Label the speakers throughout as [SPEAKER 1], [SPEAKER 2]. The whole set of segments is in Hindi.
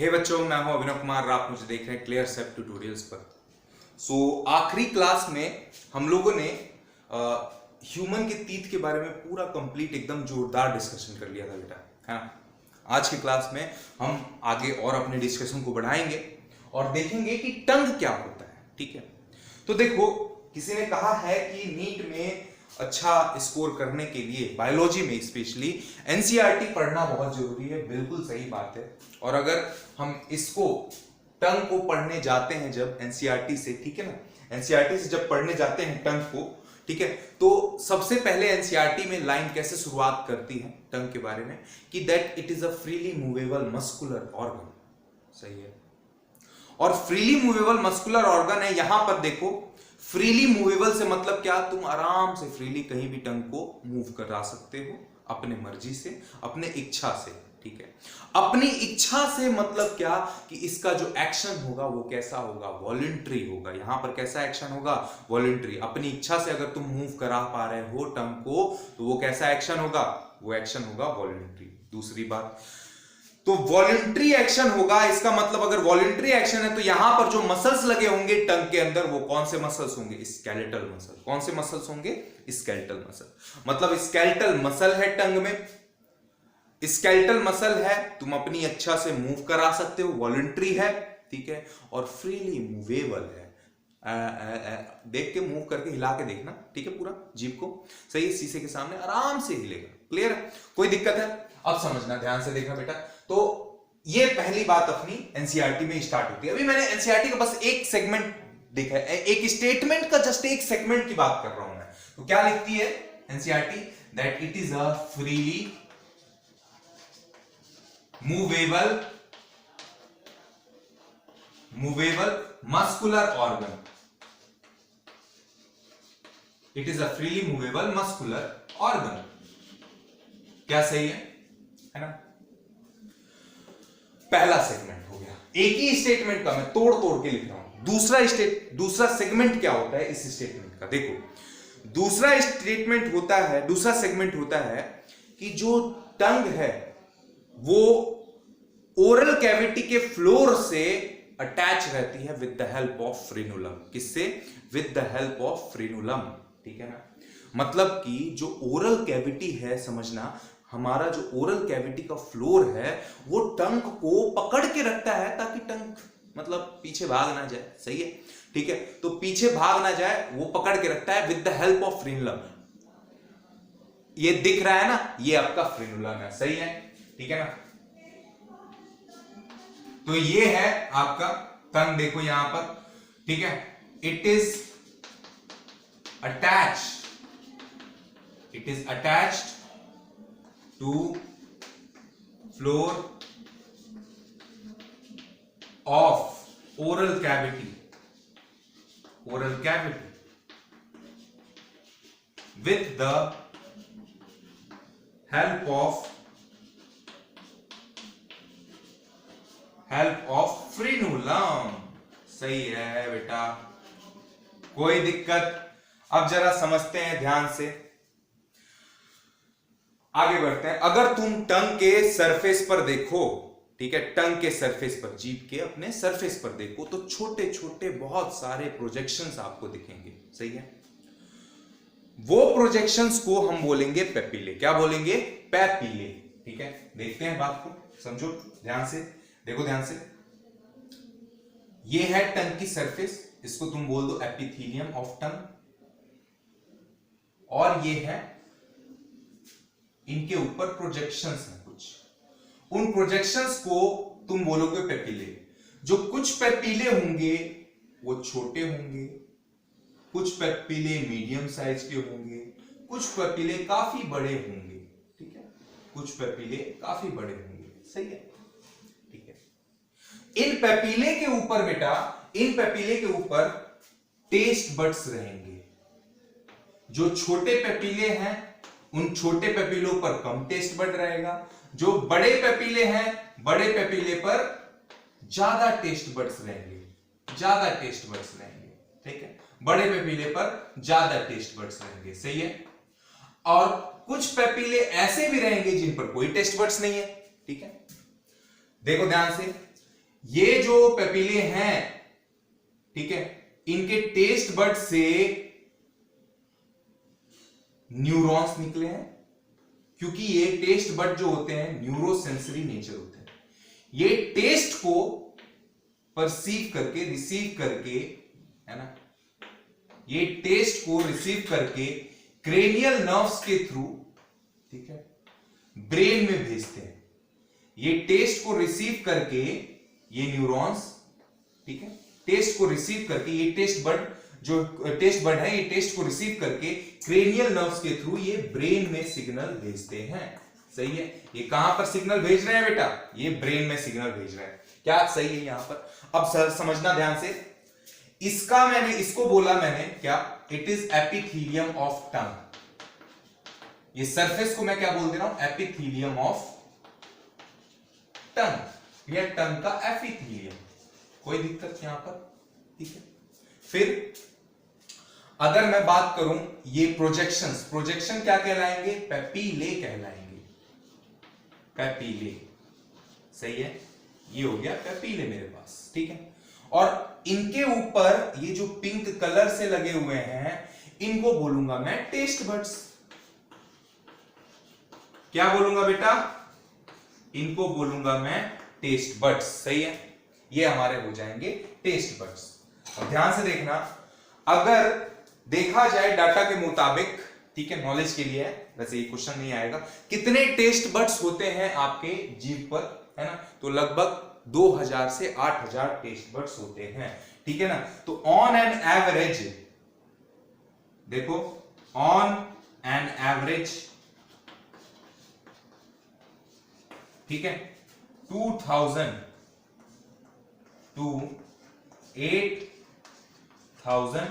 [SPEAKER 1] हे बच्चों, मैं हूं अभिनव कुमार। आप मुझे देख रहे हैं क्लियर सेप ट्यूटोरियल्स पर। आखिरी क्लास में हम लोगों ने ह्यूमन के तीत के बारे में पूरा कंप्लीट एकदम जोरदार डिस्कशन कर लिया था बेटा, है ना। आज की क्लास में हम आगे और अपने डिस्कशन को बढ़ाएंगे और देखेंगे कि टंग क्या होता है। ठीक है, तो देखो, किसी ने कहा है कि नीट में अच्छा स्कोर करने के लिए बायोलॉजी में स्पेशली एनसीईआरटी पढ़ना बहुत जरूरी है। बिल्कुल सही बात है। और अगर हम इसको टंग को पढ़ने जाते हैं जब एनसीईआरटी से, ठीक है ना, एनसीईआरटी से जब पढ़ने जाते हैं टंग को, ठीक है, तो सबसे पहले एनसीईआरटी में लाइन कैसे शुरुआत करती है टंग के बारे में कि that it is a freely movable muscular organ. सही है। और फ्रीली मूवेबल मस्कुलर ऑर्गन है। यहां पर देखो, फ्रीली मूवेबल से मतलब क्या, तुम आराम से फ्रीली कहीं भी टंग को मूव करा सकते हो अपने मर्जी से, अपने इच्छा से। ठीक है, अपनी इच्छा से मतलब क्या कि इसका जो एक्शन होगा वो कैसा होगा, वॉलंटरी होगा। यहां पर कैसा एक्शन होगा, वॉलंटरी। अपनी इच्छा से अगर तुम मूव करा पा रहे हो टंग को तो वो कैसा एक्शन होगा, वो एक्शन होगा वॉलंटरी। दूसरी बात, तो वॉलंटरी एक्शन होगा। इसका मतलब अगर वॉलंटरी एक्शन है तो यहां पर जो मसल्स लगे होंगे टंग के अंदर वो कौन से मसल्स होंगे, स्केलेटल मसल। कौन से मसल्स होंगे, स्केलेटल मसल। मतलब स्केलेटल मसल है टंग में, स्केलेटल मसल है, तुम अपनी इच्छा से मूव करा सकते हो, वॉलंटरी है, ठीक है, और फ्रीली मूवेबल है। देख के मूव करके हिला के देखना, ठीक है, पूरा जीभ को सही है, शीशे के सामने आराम से हिलेगा। क्लियर है, कोई दिक्कत है? अब समझना, ध्यान से देखना बेटा। तो ये पहली बात अपनी एनसीईआरटी में स्टार्ट होती है। अभी मैंने एनसीईआरटी का बस एक सेगमेंट देखा है, एक स्टेटमेंट का जस्ट एक सेगमेंट की बात कर रहा हूं मैं। तो क्या लिखती है NCERT, that it is a freely movable muscular organ. It is a freely movable muscular organ. क्या सही है ना। पहला सेगमेंट हो गया। एक ही स्टेटमेंट का मैं तोड़ तोड़ के लिख रहा हूं। दूसरा सेगमेंट क्या होता है इस स्टेटमेंट का, देखो। दूसरा सेगमेंट होता है कि जो टंग है वो ओरल कैविटी के फ्लोर से अटैच रहती है with the help of frenulum. किससे? With the help of frenulum. ठीक है ना। मतलब कि जो ओरल कैविटी है, समझना, हमारा जो ओरल कैविटी का फ्लोर है वो टंग को पकड़ के रखता है ताकि टंग मतलब पीछे भाग ना जाए। सही है, ठीक है। तो पीछे भाग ना जाए वो पकड़ के रखता है with the help of frenulum. ये दिख रहा है ना, ये आपका फ्रेनुलम है। सही है, ठीक है ना। तो ये है आपका टंग, देखो यहां पर, ठीक है। It is attached to floor of oral cavity with the help of frenulum। सही है बेटा, कोई दिक्कत? अब जरा समझते हैं ध्यान से, आगे बढ़ते हैं। अगर तुम टंग के सरफेस पर देखो, ठीक है, टंग के सरफेस पर, जीभ के अपने सरफेस पर देखो तो छोटे छोटे बहुत सारे प्रोजेक्शंस आपको दिखेंगे। सही है। वो प्रोजेक्शंस को हम बोलेंगे पेपिले। क्या बोलेंगे? पेपिले। ठीक है, देखते हैं बात को, समझो ध्यान से, देखो ध्यान से। ये है टंग की सरफेस, इसको तुम बोल दो एपिथेलियम ऑफ टंग, और ये है इनके ऊपर प्रोजेक्शंस हैं कुछ, उन प्रोजेक्शंस को तुम बोलोगे पेपिले। जो कुछ पेपिले होंगे वो छोटे होंगे, कुछ पेपिले मीडियम साइज के होंगे, कुछ पेपिले काफी बड़े होंगे। ठीक है, कुछ पेपिले काफी बड़े होंगे। सही है, ठीक है। इन पेपिले के ऊपर बेटा, इन पेपिले के ऊपर टेस्ट बड्स रहेंगे। जो छोटे पेपिले हैं उन छोटे पेपिलों पर कम टेस्ट बड रहेगा, जो बड़े पेपिले हैं बड़े पेपिले पर ज्यादा टेस्ट बड्स रहेंगे, ठीक है। बड़े पेपिले पर ज्यादा टेस्ट बड्स रहेंगे। सही है। और कुछ पेपिले ऐसे भी रहेंगे जिन पर कोई टेस्ट बड्स नहीं है। ठीक है, देखो ध्यान से, ये जो पेपिले हैं, ठीक है, इनके टेस्ट बड से न्यूरॉन्स निकले हैं, क्योंकि ये टेस्ट बड जो होते हैं न्यूरोसेंसरी नेचर होते हैं। ये टेस्ट को परसीव करके, रिसीव करके, है ना, ये टेस्ट को रिसीव करके क्रेनियल नर्व्स के थ्रू, ठीक है, ब्रेन में भेजते हैं। ये टेस्ट को रिसीव करके ये न्यूरॉन्स, ठीक है, टेस्ट को रिसीव करके ये टेस्ट बड, जो टेस्ट बड है, ये टेस्ट को रिसीव करके क्रेनियल नर्व्स के थ्रू ये ब्रेन में सिग्नल भेजते हैं। सही है? ये कहां पर सिग्नल भेज रहे हैं बेटा? ये ब्रेन में सिग्नल भेज रहे हैं। क्या सही है यहां पर? अब सर समझना ध्यान से, इसका मैंने, इसको बोला मैंने क्या? It is epithelium of tongue. ये सरफेस को मैं क्या बोल दे रहा हूं? एपिथीलियम ऑफ टंग, या टंग का एपिथीलियम। कोई दिक्कत यहां पर? ठीक है। फिर अगर मैं बात करूं ये प्रोजेक्शंस, प्रोजेक्शन क्या कहलाएंगे? पेपिले कहलाएंगे, पेपिले। सही है? ये हो गया पेपिले मेरे पास, ठीक है। और इनके ऊपर ये जो पिंक कलर से लगे हुए हैं, इनको बोलूंगा मैं टेस्ट बड्स। क्या बोलूंगा बेटा? इनको बोलूंगा मैं टेस्ट बड्स। सही है? ये हमारे हो जाएंगे टेस्ट बड्स। अब ध्यान से देखना, अगर देखा जाए डाटा के मुताबिक, ठीक है, नॉलेज के लिए है, वैसे ये क्वेश्चन नहीं आएगा, कितने टेस्ट बड्स होते हैं आपके जीभ पर, है ना? तो लगभग 2000 से 8000 टेस्ट बड्स होते हैं, ठीक है ना? तो ऑन एन एवरेज, देखो, ऑन एन एवरेज, ठीक है, 2000 to 8000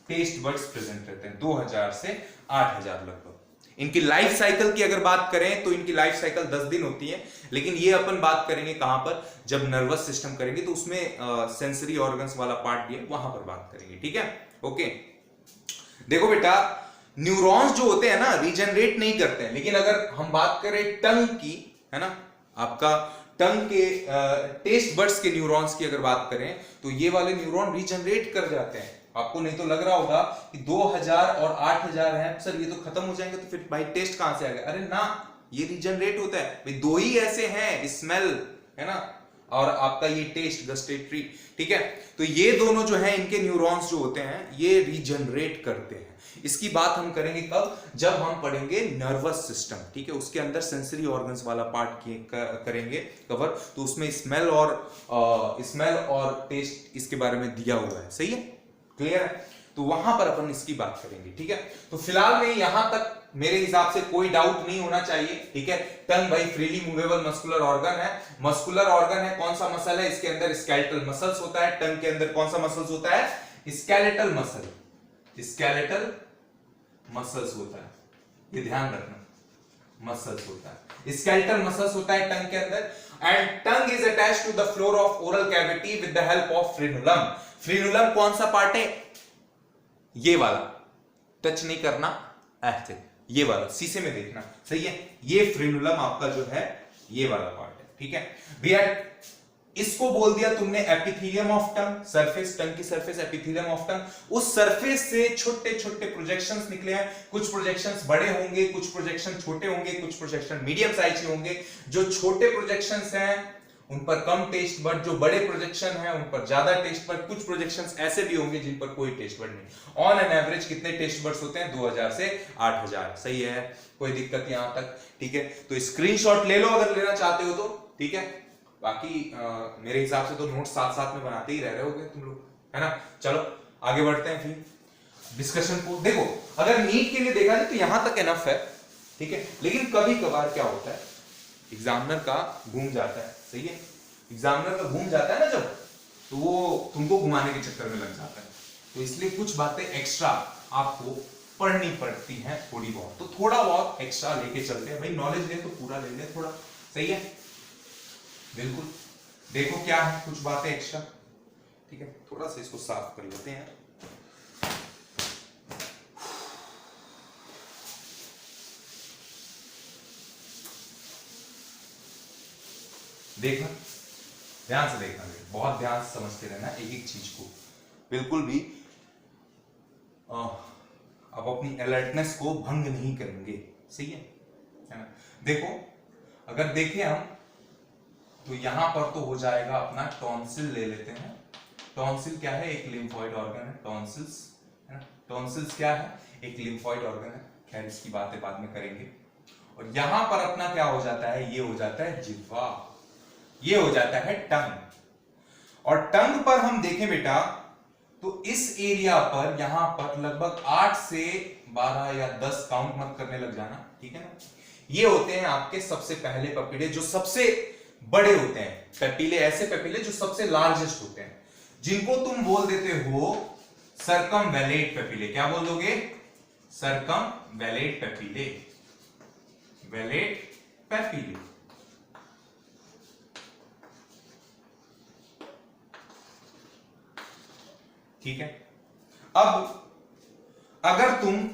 [SPEAKER 1] टेस्ट बड्स प्रेजेंट रहते हैं, 2000 से 8000 लगभग। इनकी लाइफ साइकिल की अगर बात करें तो इनकी लाइफ साइकिल 10 दिन होती है, लेकिन ये अपन बात करेंगे कहां पर? जब नर्वस सिस्टम करेंगे तो उसमें सेंसरी ऑर्गन्स वाला पार्ट भी है, वहां पर बात करेंगे, ठीक है? ओके, देखो बेटा, न्यूरॉन्स जो होते हैं ना, रीजनरेट नहीं करते हैं, लेकिन अगर हम बात करें टंग की, है ना, आपका टंग के टेस्ट बड्स के न्यूरॉन्स की अगर बात करें तो ये वाले न्यूरॉन रीजनरेट कर जाते हैं। आपको नहीं तो लग रहा होगा कि 2000 और 8000 है सर, ये तो खत्म हो जाएंगे, तो फिर भाई टेस्ट कहां से आ गया? अरे ना, ये रीजनरेट होता है भाई। दो ही ऐसे हैं, स्मेल, है ना, और आपका ये टेस्ट, गस्टेटरी, ठीक है? तो ये दोनों जो है, इनके न्यूरॉन्स जो होते हैं ये रीजनरेट करते हैं। इसकी बात हम करेंगे कब? जब हम पढ़ेंगे नर्वस सिस्टम, ठीक है, उसके अंदर सेंसरी ऑर्गन्स वाला पार्ट करेंगे कवर, तो उसमें स्मेल और टेस्ट इसके बारे में दिया हुआ है। सही है? क्लियर है? तो वहां पर अपन इसकी बात करेंगे, ठीक है? तो फिलहाल में यहां तक मेरे हिसाब से कोई डाउट नहीं होना चाहिए, ठीक है? टंग भाई फ्रीली मूवेबल मस्कुलर ऑर्गन है, मस्कुलर ऑर्गन है। कौन सा मसल है? इसके अंदर स्केलेटल मसल्स होता है। टंग के अंदर कौन सा मसल्स होता है? स्केलेटल मसल, स्केलेटल मसल्स होता है, ये ध्यान रखना, मसल्स होता है, स्केलेटल मसल्स होता है टंग के अंदर। And tongue is attached to the floor of oral cavity with the help of frenulum. Frenulum कौन सा पार्ट है? ये वाला, टच नहीं करना, ऐसे, ये वाला, शीशे में देखना। सही है? ये फ्रेनुलम आपका जो है ये वाला पार्ट है, ठीक है भैया? इसको बोल दिया तुमने एपिथेलियम ऑफ टंग, सरफेस, टंग की सरफेस एपिथेलियम ऑफ टंग। उस सरफेस से छोटे छोटे प्रोजेक्शंस निकले हैं। कुछ प्रोजेक्शंस बड़े होंगे, कुछ प्रोजेक्शन छोटे होंगे, कुछ प्रोजेक्शन मीडियम साइज के होंगे। जो छोटे प्रोजेक्शंस हैं उन पर कम टेस्ट बड, जो बड़े प्रोजेक्शन हैं उन पर ज्यादा टेस्ट बड। कुछ प्रोजेक्शंस ऐसे भी होंगे जिन पर कोई टेस्ट बड नहीं। ऑन एन एवरेज कितने टेस्ट बड्स होते हैं? 2000 से 8000। सही है? कोई दिक्कत यहां तक? ठीक है, तो स्क्रीनशॉट ले लो अगर लेना चाहते हो तो, ठीक है? बाकी मेरे हिसाब से तो नोट्स साथ साथ में बनाते ही रह रहे होगे तुम लोग, है ना? चलो आगे बढ़ते हैं फिर डिस्कशन को। देखो, अगर नीट के लिए देखा जाए तो यहां तक एनफ है, ठीक है? लेकिन कभी कभार क्या होता है, एग्जामिनर का घूम जाता है। सही है? एग्जामिनर का घूम जाता है ना जब, तो वो तुमको घुमाने के चक्कर में लग जाता है। तो इसलिए कुछ बातें एक्स्ट्रा आपको पढ़नी पड़ती हैं, थोड़ी बहुत। तो थोड़ा बहुत एक्स्ट्रा लेके चलते हैं भाई। नॉलेज ले तो पूरा ले ले थोड़ा। सही है? बिल्कुल। देखो क्या है कुछ बातें एक्स्ट्रा, ठीक है? थोड़ा सा इसको साफ कर लेते हैं। देखा, ध्यान से देखना बेटा, बहुत ध्यान से समझते रहना एक एक चीज को, बिल्कुल भी अब अपनी अलर्टनेस को भंग नहीं करेंगे, सही है ना। देखो अगर देखें हम तो यहां पर तो हो जाएगा अपना टॉन्सिल ले लेते हैं। टॉन्सिल क्या है? एक लिम्फॉइड ऑर्गन है टॉन्सिल्स, है ना। टॉन्सिल्स क्या है? एक लिम्फॉइड ऑर्गन है। खैर इसकी बातें बाद में करेंगे। और यहां पर अपना क्या हो जाता है? ये हो जाता है जिह्वा, ये हो जाता है टंग। और टंग पर हम देखें बेटा तो इस एरिया पर यहां पर लगभग 8 से 12 या 10 काउंट मत करने लग जाना, ठीक है ना। ये होते हैं आपके सबसे पहले पेपिले, जो सबसे बड़े होते हैं पेपिले, ऐसे पेपिले जो सबसे लार्जेस्ट होते हैं, जिनको तुम बोल देते हो सर्कमवैलेट पेपिले। क्या बोल दोगे? सर्कमवैलेट पेपिले, वैलेट पेपिले। ठीक है। अब अगर तुम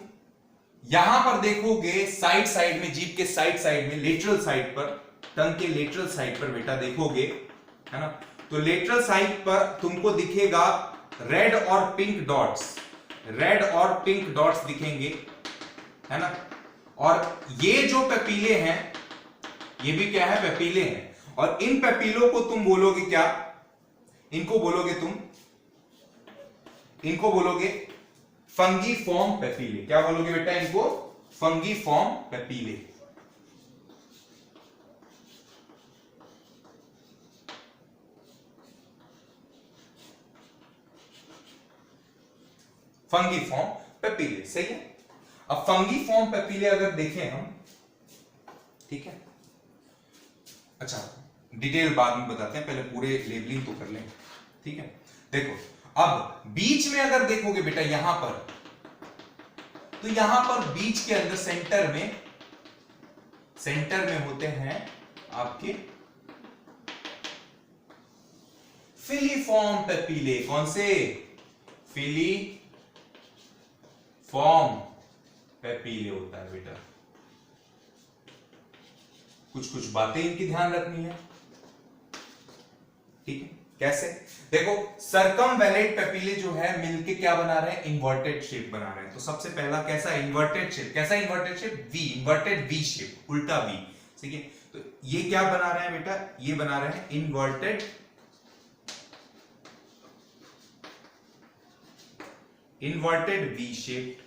[SPEAKER 1] यहां पर देखोगे साइड साइड में, जीभ के साइड साइड में, लेटरल साइड पर, टंग के लेटरल साइड पर बेटा देखोगे, है ना, तो लेटरल साइड पर तुमको दिखेगा रेड और पिंक डॉट्स, रेड और पिंक डॉट्स दिखेंगे, है ना। और ये जो पेपीले हैं ये भी क्या है? पेपीले हैं। और इन पेपीलों को तुम बोलोगे क्या? इनको बोलोगे तुम, इनको बोलोगे फंगीफॉर्म पेपीले। क्या बोलोगे बेटा इनको? फंगीफॉर्म पेपीले। फंगीफॉर्म पेपीले, सही है। अब फंगीफॉर्म पेपीले अगर देखें हम, ठीक है, अच्छा डिटेल बाद में बताते हैं, पहले पूरे लेबलिंग तो कर लें, ठीक है। देखो अब बीच में अगर देखोगे बेटा यहां पर, तो यहां पर बीच के अंदर सेंटर में होते हैं आपके फिलीफॉर्म पेपीले। कौन से? फिलीफॉर्म पेपीले होता है बेटा। कुछ बातें इनकी ध्यान रखनी है, ठीक है। कैसे? देखो सर्कमवैलेट पेपीले जो है मिलके क्या बना रहे हैं? इन्वर्टेड शेप बना रहे हैं। तो सबसे पहला कैसा इन्वर्टेड शेप? कैसा inverted shape? V, inverted V shape, उल्टा वी, ठीक है। तो ये क्या बना रहे हैं बेटा? ये बना रहे हैं इन्वर्टेड वी शेप।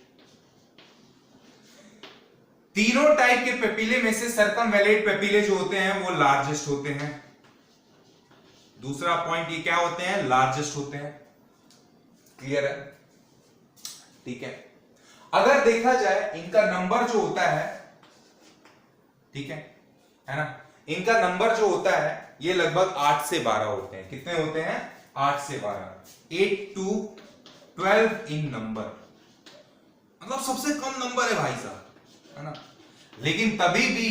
[SPEAKER 1] तीनों टाइप के पेपीले में से सर्कमवैलेट पेपीले जो होते हैं वो लार्जेस्ट होते हैं। दूसरा पॉइंट ये क्या होते हैं? लार्जेस्ट होते हैं। क्लियर है? ठीक है। अगर देखा जाए इनका नंबर जो होता है, ठीक है ना, इनका नंबर जो होता है ये लगभग 8 से 12 होते हैं। कितने होते हैं? 8 से 12, 8 to 12 इन नंबर, मतलब सबसे कम नंबर है भाई साहब, है ना। लेकिन तभी भी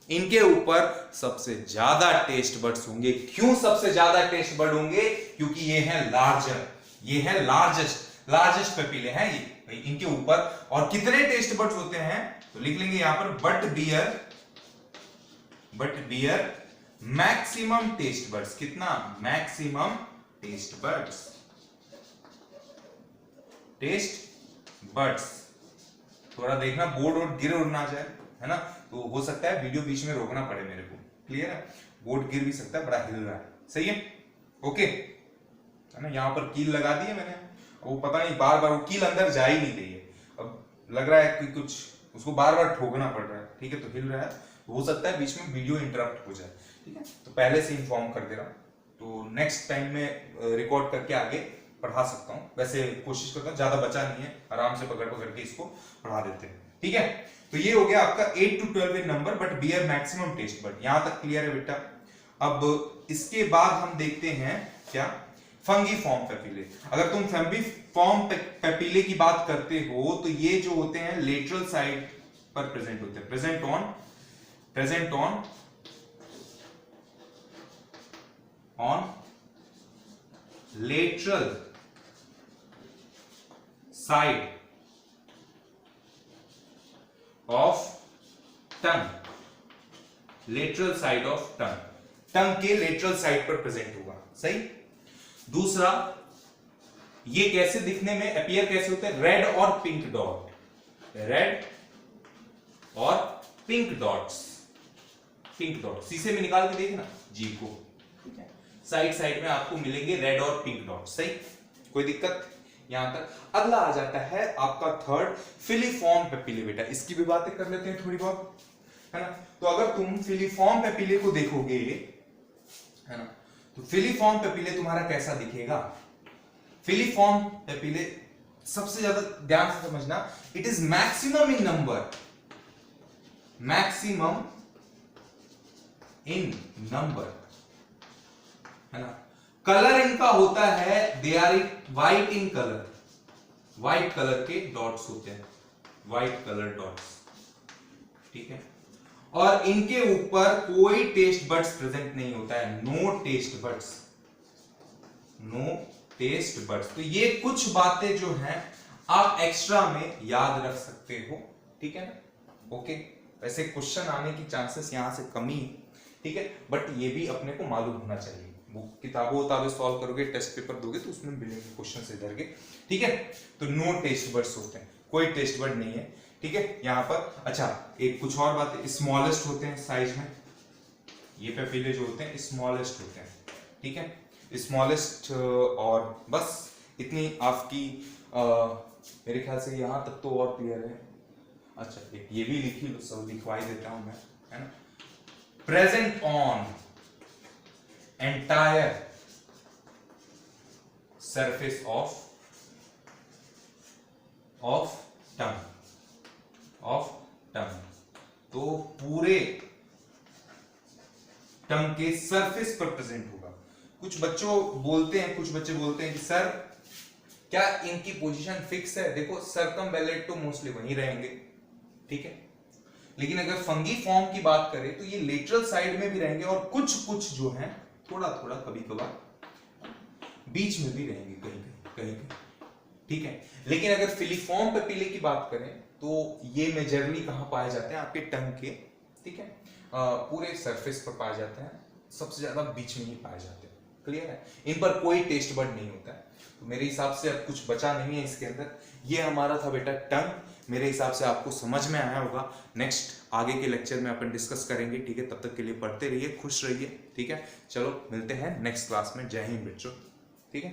[SPEAKER 1] इनके ऊपर सबसे ज्यादा टेस्ट बड्स होंगे। क्यों सबसे ज्यादा टेस्ट बड होंगे? क्योंकि ये है लार्जर, ये है लार्जेस्ट पेपीले हैं ये इनके ऊपर। और कितने टेस्ट बड्स होते हैं? तो लिख लेंगे यहां पर but bear maximum taste buds. कितना? Maximum taste buds. थोड़ा देखना बोर्ड और गिर उड़ ना जाए, है ना। तो हो सकता है वीडियो बीच में रोकना पड़े मेरे को, क्लियर है। बोर्ड गिर भी सकता है, बड़ा हिल रहा है, सही है, ओके, है ना। यहाँ पर कील लगा दी है मैंने, वो पता नहीं बार बार वो कील अंदर जा ही नहीं रही है। अब लग रहा है कि कुछ उसको बार बार ठोकना पड़ रहा है, ठीक है, तो हिल रहा है। हो सकता है बीच में वीडियो इंटरप्ट हो जाए, ठीक है। तो पहले से इन्फॉर्म कर दे रहा हूँ, तो नेक्स्ट टाइम में रिकॉर्ड करके आगे पढ़ा सकता हूँ। वैसे कोशिश करता हूँ, ज्यादा बचा नहीं है, आराम से पकड़ के इसको पढ़ा देते हैं, ठीक है। तो ये हो गया आपका 8 to 12 in number but bear maximum taste bud. यहां तक क्लियर है बेटा। अब इसके बाद हम देखते हैं क्या? फंगीफॉर्म पेपीले। अगर तुम फंगीफॉर्म पेपीले की बात करते हो तो ये जो होते हैं लेटरल साइड पर प्रेजेंट होते हैं, present on lateral side of tongue, lateral side of tongue. Tongue के लेटरल साइड पर प्रेजेंट होगा, सही। दूसरा, ये कैसे दिखने में अपीयर कैसे होते हैं, रेड और पिंक डॉट, रेड और पिंक डॉट्स, पिंक डॉट शीशे में निकाल के देखना जी को, ठीक है, साइड साइड में आपको मिलेंगे रेड और पिंक डॉट, सही, कोई दिक्कत यहां तक। अगला आ जाता है आपका थर्ड, फिलीफॉर्म पेपिले। बेटा इसकी भी बातें कर लेते हैं थोड़ी बहुत, है ना। तो अगर तुम फिलीफॉर्म पेपिले को देखोगे, है ना, तो फिलीफॉर्म पेपिले तुम्हारा कैसा दिखेगा। फिलीफॉर्म पेपिले सबसे ज्यादा ध्यान से समझना, it is maximum in number, maximum in number, है ना। कलर इनका होता है, they are white in colour, white colour के डॉट्स होते हैं, व्हाइट कलर डॉट्स, ठीक है। और इनके ऊपर कोई टेस्ट बड्स प्रेजेंट नहीं होता है, no taste buds, no taste buds. तो ये कुछ बातें जो हैं आप एक्स्ट्रा में याद रख सकते हो, ठीक है ना, ओके। वैसे क्वेश्चन आने की चांसेस यहां से कमी है, ठीक है, बट ये भी अपने को मालूम होना चाहिए। वो किताबें सॉल्व करोगे, टेस्ट पेपर दोगे तो उसमें मिलेंगे क्वेश्चन से इधर के, ठीक है। तो नो टेस्ट बड्स होते हैं, कोई टेस्ट बड नहीं है, ठीक है, यहाँ पर। अच्छा, एक कुछ और बात, स्मॉलेस्ट होते हैं साइज में, ये पेपिले जो होते हैं स्मॉलेस्ट होते हैं, ठीक है, स्मॉलेस्ट। और बस इतनी आपकी मेरे ख्याल से यहाँ तक तो और क्लियर है। अच्छा, एक ये भी लिखी लो, सब लिखवाई देता हूं मैं, है ना। Present on entire surface of tongue, of tongue, तो पूरे टंग के सरफेस पर प्रेजेंट होगा। कुछ बच्चे बोलते हैं कि सर क्या इनकी पोजीशन फिक्स है। देखो सर्कमवेलेट तो मोस्टली वहीं रहेंगे, ठीक है, लेकिन अगर फंगी फॉर्म की बात करें तो ये लेटरल साइड में भी रहेंगे और कुछ कुछ जो है थोड़ा थोड़ा कभी कभार बीच में भी रहेंगे, कहीं, ठीक है। लेकिन अगर फिलीफॉर्म पेपिले की बात करें तो ये मेजरली कहां पाए जाते हैं, आपके टंग के, ठीक है, पूरे सरफेस पर पाए जाते हैं, सबसे ज्यादा बीच में ही पाए जाते हैं, क्लियर है। इन पर कोई टेस्ट बड नहीं होता है, तो मेरे हिसाब से अब कुछ बचा नहीं है इसके अंदर। ये हमारा था बेटा टंग, मेरे हिसाब से आपको समझ में आया होगा। नेक्स्ट आगे के लेक्चर में अपन डिस्कस करेंगे, ठीक है। तब तक के लिए पढ़ते रहिए, खुश रहिए, ठीक है। चलो मिलते हैं नेक्स्ट क्लास में। जय हिंद बच्चों, ठीक है।